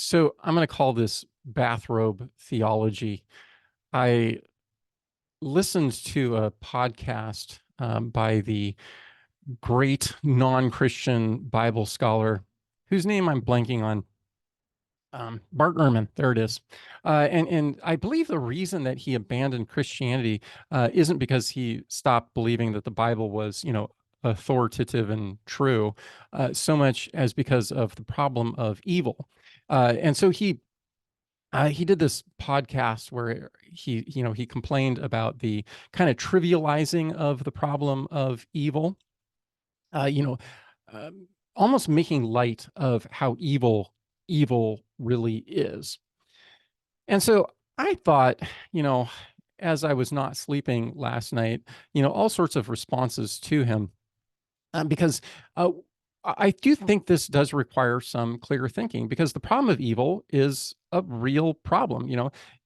So I'm going to call this bathrobe theology. I listened to a podcast by the great non-Christian Bible scholar whose name I'm blanking on. Bart Ehrman, there it is. And I believe the reason that he abandoned Christianity isn't because he stopped believing that the Bible was, authoritative and true, so much as because of the problem of evil. And so he did this podcast where he complained about the kind of trivializing of the problem of evil, uh, you know, almost making light of how evil really is. And so I thought, you know, as I was not sleeping last night, all sorts of responses to him, because uh, I do think this does require some clear thinking because the problem of evil is a real problem.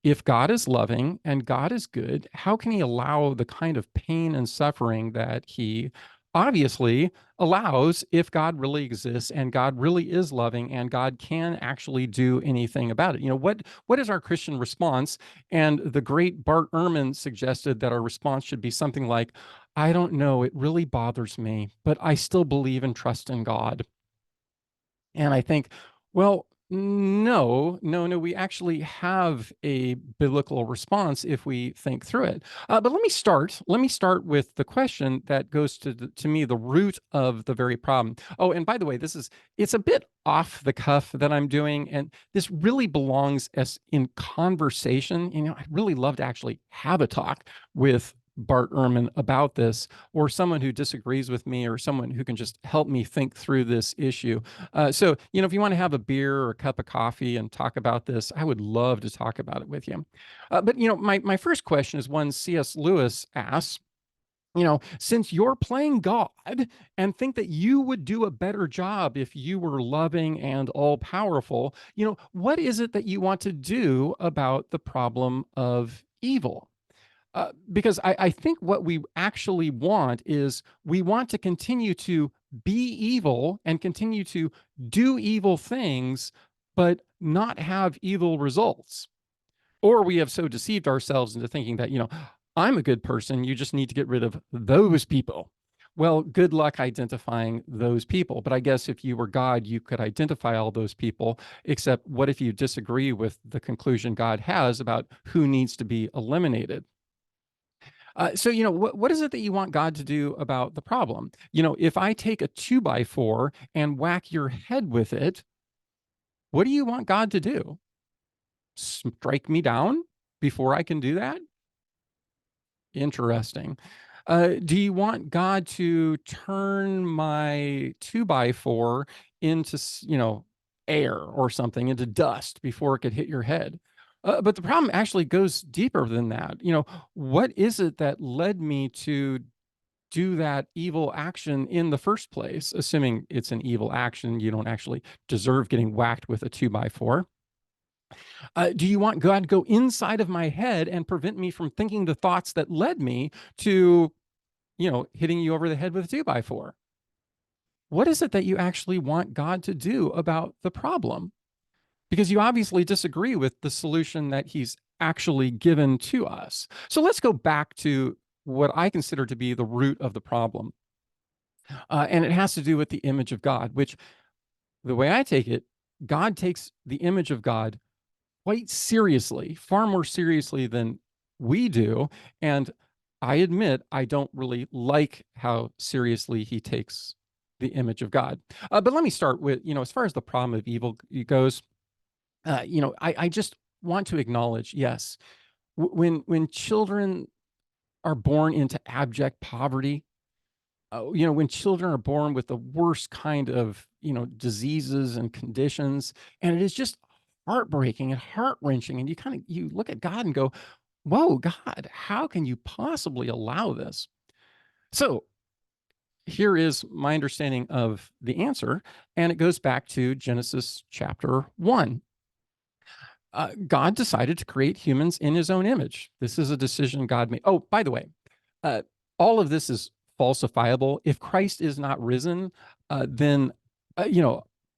If God is loving and God is good, how can he allow the kind of pain and suffering that he obviously allows if God really exists and God really is loving and God can actually do anything about it? What is our Christian response? And the great Bart Ehrman suggested that our response should be something like, I don't know. It really bothers me, but I still believe and trust in God. And I think, well, no, no, no, we actually have a biblical response if we think through it. But let me start. Let me start with the question that goes to me, the root of the very problem. Oh, and by the way, it's a bit off the cuff that I'm doing, and this really belongs as in conversation. I'd really love to actually have a talk with Bart Ehrman about this, or someone who disagrees with me, or someone who can just help me think through this issue. So, if you want to have a beer or a cup of coffee and talk about this, I would love to talk about it with you. But, my first question is one C.S. Lewis asks. Since you're playing God and think that you would do a better job if you were loving and all powerful, what is it that you want to do about the problem of evil? Because I think what we actually want is we want to continue to be evil and continue to do evil things, but not have evil results. Or we have so deceived ourselves into thinking that, I'm a good person. You just need to get rid of those people. Well, good luck identifying those people. But I guess if you were God, you could identify all those people, except what if you disagree with the conclusion God has about who needs to be eliminated? So, what is it that you want God to do about the problem? If I take a 2x4 and whack your head with it, what do you want God to do? Strike me down before I can do that? Interesting. Do you want God to turn my 2x4 into, air or something, into dust before it could hit your head? But the problem actually goes deeper than that. What is it that led me to do that evil action in the first place? Assuming it's an evil action, you don't actually deserve getting whacked with a 2x4. Do you want God to go inside of my head and prevent me from thinking the thoughts that led me to, hitting you over the head with a 2x4? What is it that you actually want God to do about the problem? Because you obviously disagree with the solution that he's actually given to us. So let's go back to what I consider to be the root of the problem. And it has to do with the image of God, which, the way I take it, God takes the image of God quite seriously, far more seriously than we do. And I admit I don't really like how seriously he takes the image of God. But let me start with, as far as the problem of evil goes, I just want to acknowledge, yes, when children are born into abject poverty, when children are born with the worst kind of, diseases and conditions, and it is just heartbreaking and heart-wrenching. And you look at God and go, whoa, God, how can you possibly allow this? So here is my understanding of the answer. And it goes back to Genesis chapter 1. God decided to create humans in his own image. This is a decision God made. Oh, by the way, uh, all of this is falsifiable. If Christ is not risen, then,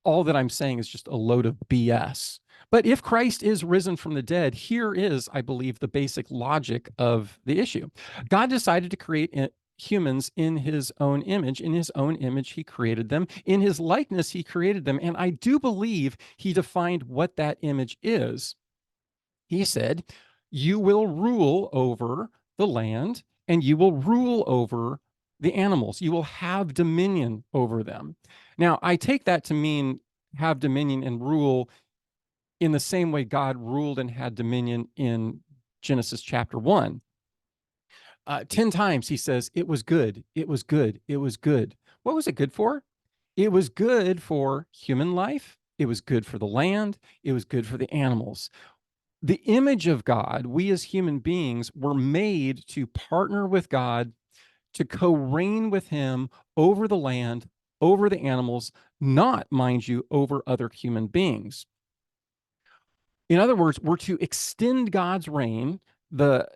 all that I'm saying is just a load of BS. But if Christ is risen from the dead, here is, I believe, the basic logic of the issue. God decided to create humans in his own image. In his own image, he created them. In his likeness, he created them. And I do believe he defined what that image is. He said, you will rule over the land and you will rule over the animals. You will have dominion over them. Now, I take that to mean have dominion and rule in the same way God ruled and had dominion in Genesis chapter 1. 10 times he says, it was good, it was good, it was good. What was it good for? It was good for human life. It was good for the land. It was good for the animals. The image of God, we as human beings were made to partner with God, to co-reign with him over the land, over the animals, not, mind you, over other human beings. In other words, we're to extend God's reign. The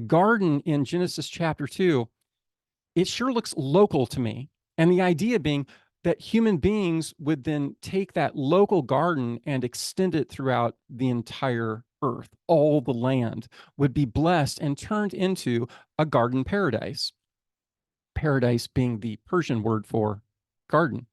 garden in Genesis chapter 2, it sure looks local to me. And the idea being that human beings would then take that local garden and extend it throughout the entire earth. All the land would be blessed and turned into a garden paradise. Paradise being the Persian word for garden.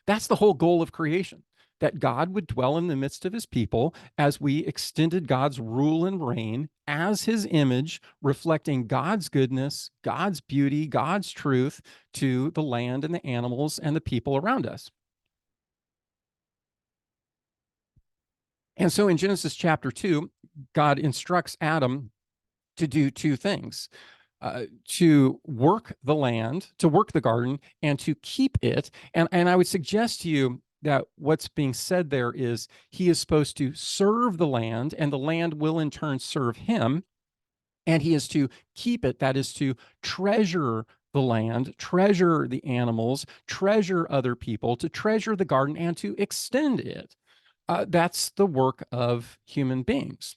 That's the whole goal of creation, that God would dwell in the midst of his people as we extended God's rule and reign as his image, reflecting God's goodness, God's beauty, God's truth to the land and the animals and the people around us. And so in Genesis chapter 2, God instructs Adam to do two things. To work the land, to work the garden, and to keep it. And I would suggest to you that what's being said there is he is supposed to serve the land, and the land will in turn serve him. And he is to keep it, that is to treasure the land, treasure the animals, treasure other people, to treasure the garden, and to extend it. That's the work of human beings.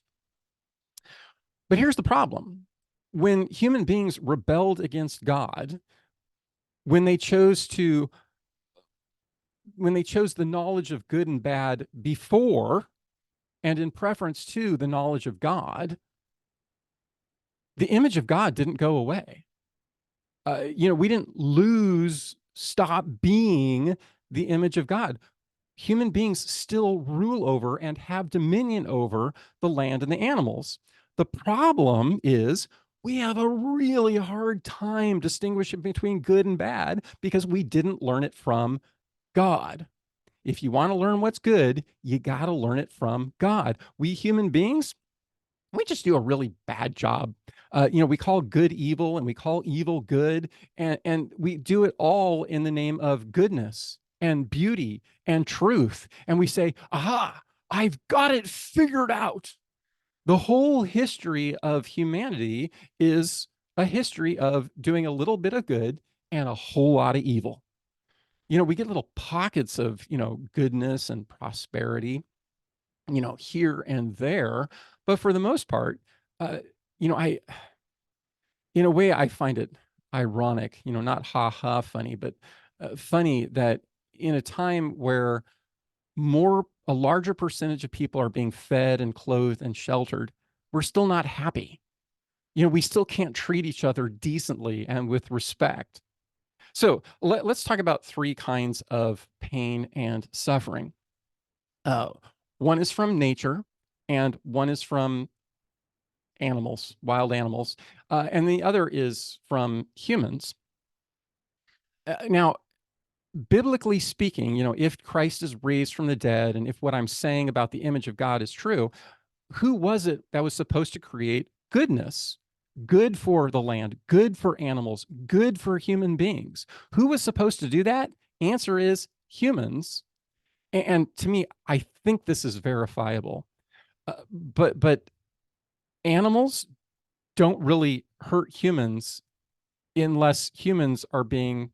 But here's the problem. When human beings rebelled against God, when they chose the knowledge of good and bad before and in preference to the knowledge of God, the image of God didn't go away. We didn't stop being the image of God. Human beings still rule over and have dominion over the land and the animals. The problem is we have a really hard time distinguishing between good and bad because we didn't learn it from God. If you want to learn what's good, you got to learn it from God. We human beings, we just do a really bad job. We call good evil and we call evil good, and we do it all in the name of goodness and beauty and truth. And we say, aha, I've got it figured out. The whole history of humanity is a history of doing a little bit of good and a whole lot of evil. We get little pockets of, goodness and prosperity, here and there. But for the most part, I, in a way, I find it ironic, not ha ha funny, but funny that in a time where a larger percentage of people are being fed and clothed and sheltered, we're still not happy. We still can't treat each other decently and with respect. So let's talk about three kinds of pain and suffering. One is from nature, and one is from animals, wild animals, and the other is from humans. Now, biblically speaking, if Christ is raised from the dead, and if what I'm saying about the image of God is true, who was it that was supposed to create goodness? Good for the land, good for animals, good for human beings. Who was supposed to do that? Answer is humans. And to me, I think this is verifiable. But animals don't really hurt humans unless humans are being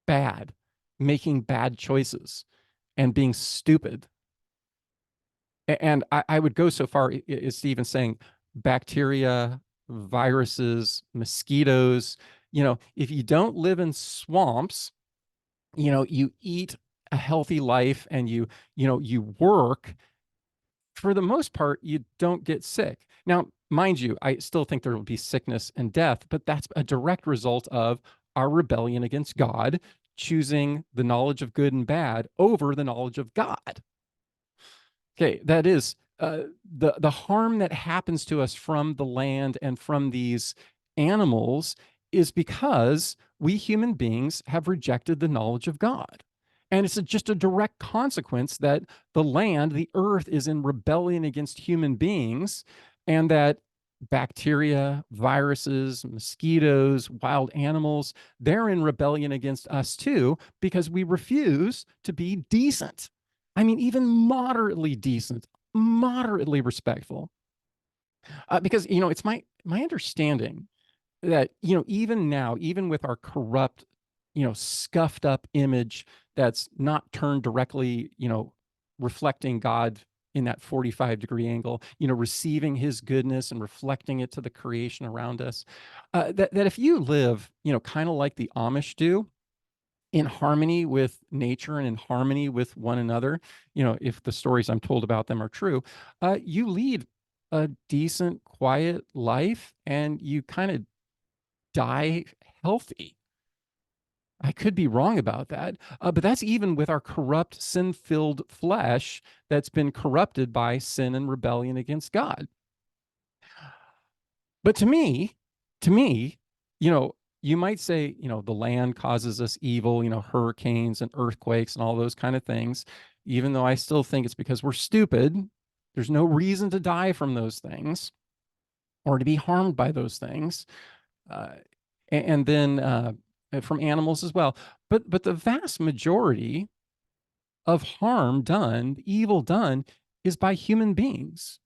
bad, making bad choices, and being stupid. And I would go so far as to even saying bacteria, viruses, mosquitoes, if you don't live in swamps, you eat a healthy life and you work, for the most part, you don't get sick. Now, mind you, I still think there will be sickness and death, but that's a direct result of our rebellion against God, choosing the knowledge of good and bad over the knowledge of God. Okay, that is the harm that happens to us from the land and from these animals is because we human beings have rejected the knowledge of God. And it's just a direct consequence that the land, the earth, is in rebellion against human beings, and that bacteria, viruses, mosquitoes, wild animals, they're in rebellion against us too, because we refuse to be decent. I mean, even moderately decent, moderately respectful. Because it's my understanding that even now, even with our corrupt, scuffed up image that's not turned directly, reflecting God in that 45-degree angle, receiving His goodness and reflecting it to the creation around us, that if you live, kind of like the Amish do, in harmony with nature and in harmony with one another, if the stories I'm told about them are true, you lead a decent, quiet life and you kind of die healthy. I could be wrong about that, but that's even with our corrupt, sin filled flesh that's been corrupted by sin and rebellion against God. But to me, you might say, the land causes us evil, hurricanes and earthquakes and all those kind of things, even though I still think it's because we're stupid. There's no reason to die from those things or to be harmed by those things. Uh, and then from animals as well. But the vast majority of harm done, evil done, is by human beings.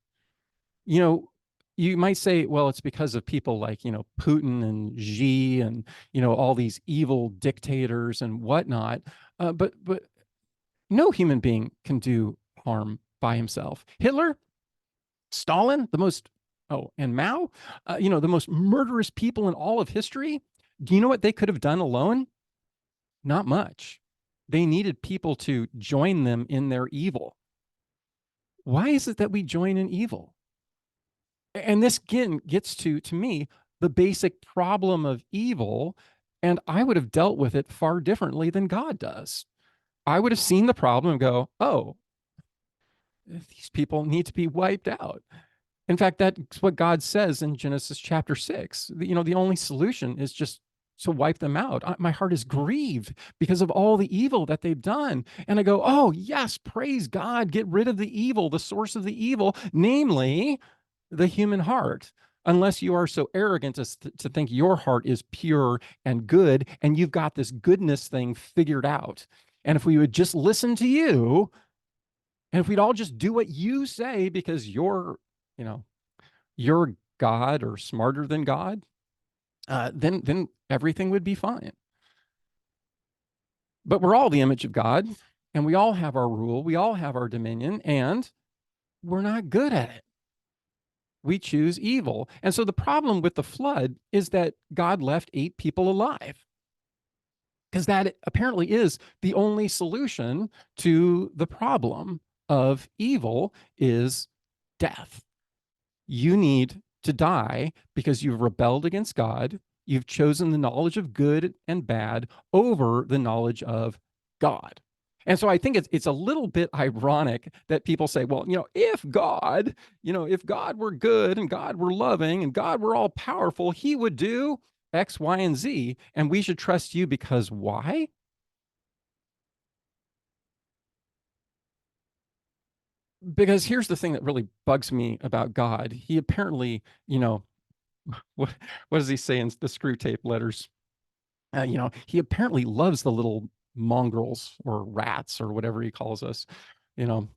you know, you might say, well, it's because of people like, Putin and Xi and, all these evil dictators and whatnot. But no human being can do harm by himself. Hitler, Stalin, and Mao, the most murderous people in all of history. Do you know what they could have done alone? Not much. They needed people to join them in their evil. Why is it that we join in evil? And this again gets to me the basic problem of evil, and I would have dealt with it far differently than God does. I would have seen the problem and go, oh, these people need to be wiped out. In fact, that's what God says in Genesis chapter 6. The only solution is just to wipe them out. My heart is grieved because of all the evil that they've done. And I go, oh, yes, praise God, get rid of the evil, the source of the evil, namely the human heart. Unless you are so arrogant to think your heart is pure and good and you've got this goodness thing figured out. And if we would just listen to you, and if we'd all just do what you say because you know, you're God or smarter than God, then everything would be fine. But we're all the image of God, and we all have our rule, we all have our dominion, and we're not good at it. We choose evil. And so the problem with the flood is that God left 8 people alive, because that apparently is the only solution to the problem of evil is death. You need to die because you've rebelled against God. You've chosen the knowledge of good and bad over the knowledge of God. And so I think it's a little bit ironic that people say, well, if God were good and God were loving and God were all powerful, he would do X, Y, and Z. And we should trust you because why? Because here's the thing that really bugs me about God. He apparently, what does he say in the screw tape letters? He apparently loves the little mongrels or rats or whatever he calls us. You know,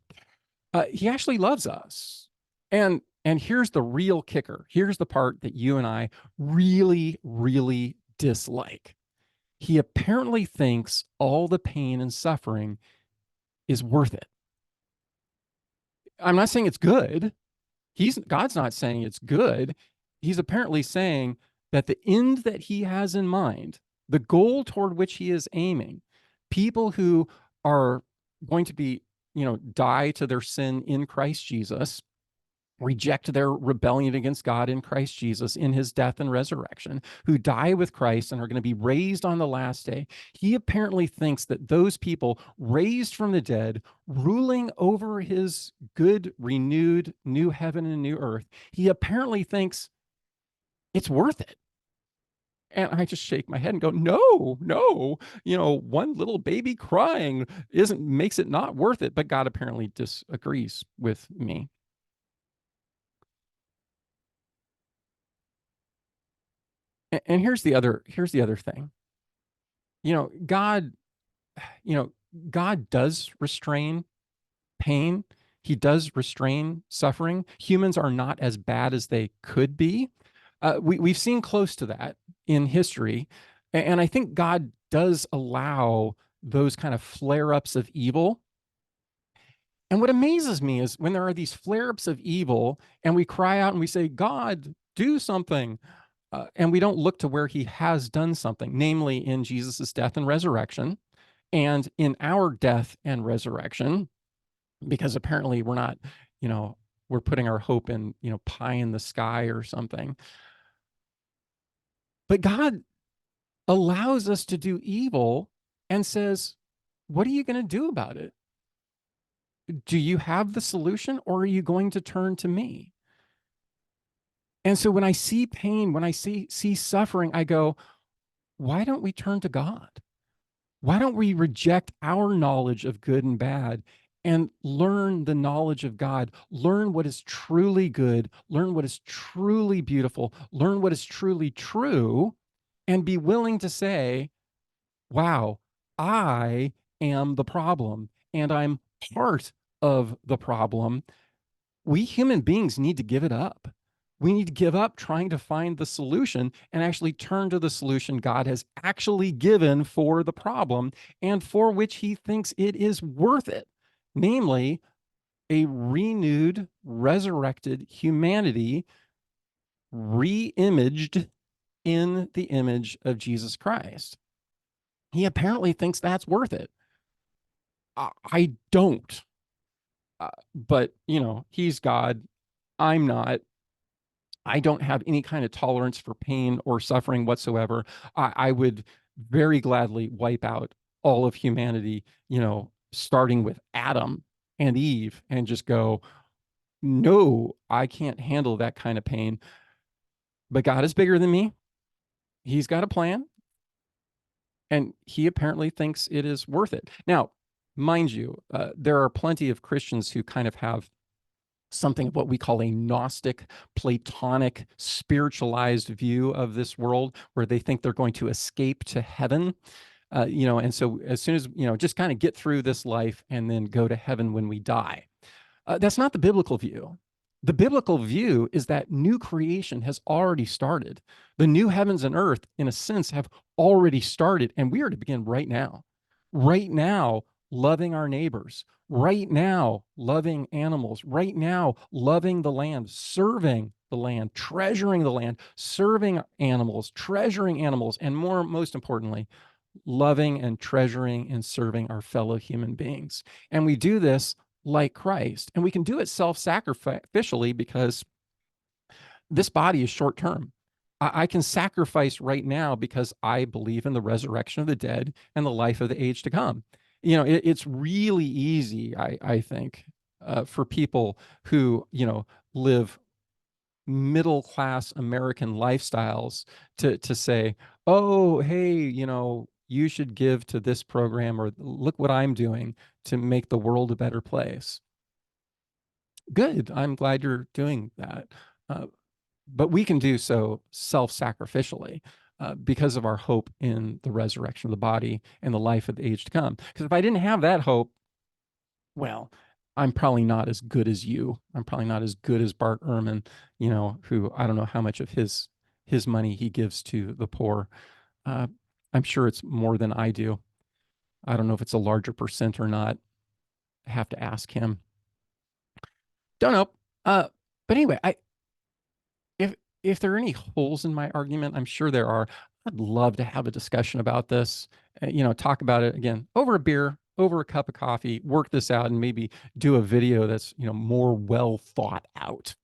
he actually loves us. And here's the real kicker. Here's the part that you and I really, really dislike. He apparently thinks all the pain and suffering is worth it. I'm not saying it's good. God's not saying it's good. He's apparently saying that the end that he has in mind, the goal toward which he is aiming, people who are going to be, die to their sin in Christ Jesus, reject their rebellion against God in Christ Jesus in his death and resurrection, who die with Christ and are going to be raised on the last day. He apparently thinks that those people raised from the dead, ruling over his good, renewed new heaven and new earth, he apparently thinks it's worth it. And I just shake my head and go, no, no, one little baby crying isn't makes it not worth it. But God apparently disagrees with me. And here's the other thing. You know, God, you know, God does restrain pain. He does restrain suffering. Humans are not as bad as they could be. We've seen close to that in history. And I think God does allow those kind of flare ups of evil. And what amazes me is when there are these flare ups of evil and we cry out and we say, God, do something. And we don't look to where he has done something, namely in Jesus's death and resurrection and in our death and resurrection, because apparently we're not, you know, we're putting our hope in, pie in the sky or something. But God allows us to do evil and says, what are you going to do about it? Do you have the solution, or are you going to turn to me? And so when I see pain, when I see suffering, I go, why don't we turn to God? Why don't we reject our knowledge of good and bad and learn the knowledge of God? Learn what is truly good, learn what is truly beautiful, learn what is truly true, and be willing to say, wow, I am the problem and I'm part of the problem. We human beings need to give it up. We need to give up trying to find the solution and actually turn to the solution God has actually given for the problem and for which he thinks it is worth it, namely a renewed, resurrected humanity, re-imaged in the image of Jesus Christ. He apparently thinks that's worth it. I don't. But, he's God. I'm not. I don't have any kind of tolerance for pain or suffering whatsoever. I would very gladly wipe out all of humanity, starting with Adam and Eve, and just go, no, I can't handle that kind of pain. But God is bigger than me. He's got a plan, and he apparently thinks it is worth it. Now, mind you, there are plenty of Christians who kind of have something of what we call a Gnostic, Platonic, spiritualized view of this world, where they think they're going to escape to heaven. And so as soon as, just kind of get through this life and then go to heaven when we die. That's not the biblical view. The biblical view is that new creation has already started. The new heavens and earth, in a sense, have already started, and we are to begin right now. Right now, loving our neighbors. Right now, loving animals. Right now, loving the land, serving the land, treasuring the land, serving animals, treasuring animals, and most importantly, loving and treasuring and serving our fellow human beings. And we do this like Christ. And we can do it self-sacrificially because this body is short term. I can sacrifice right now because I believe in the resurrection of the dead and the life of the age to come. It's really easy, I think, for people who, live middle class American lifestyles to say, oh, hey, you should give to this program, or look what I'm doing to make the world a better place. Good. I'm glad you're doing that. Uh, but we can do so self-sacrificially because of our hope in the resurrection of the body and the life of the age to come. Because if I didn't have that hope, well, I'm probably not as good as you. I'm probably not as good as Bart Ehrman, who I don't know how much of his money he gives to the poor. Uh, I'm sure it's more than I do. I don't know if it's a larger percent or not. I have to ask him. Don't know. But anyway, if if there are any holes in my argument, I'm sure there are. I'd love to have a discussion about this. Talk about it again over a beer over a cup of coffee, work this out, and maybe do a video that's, more well thought out.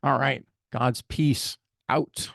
All right. God's peace out.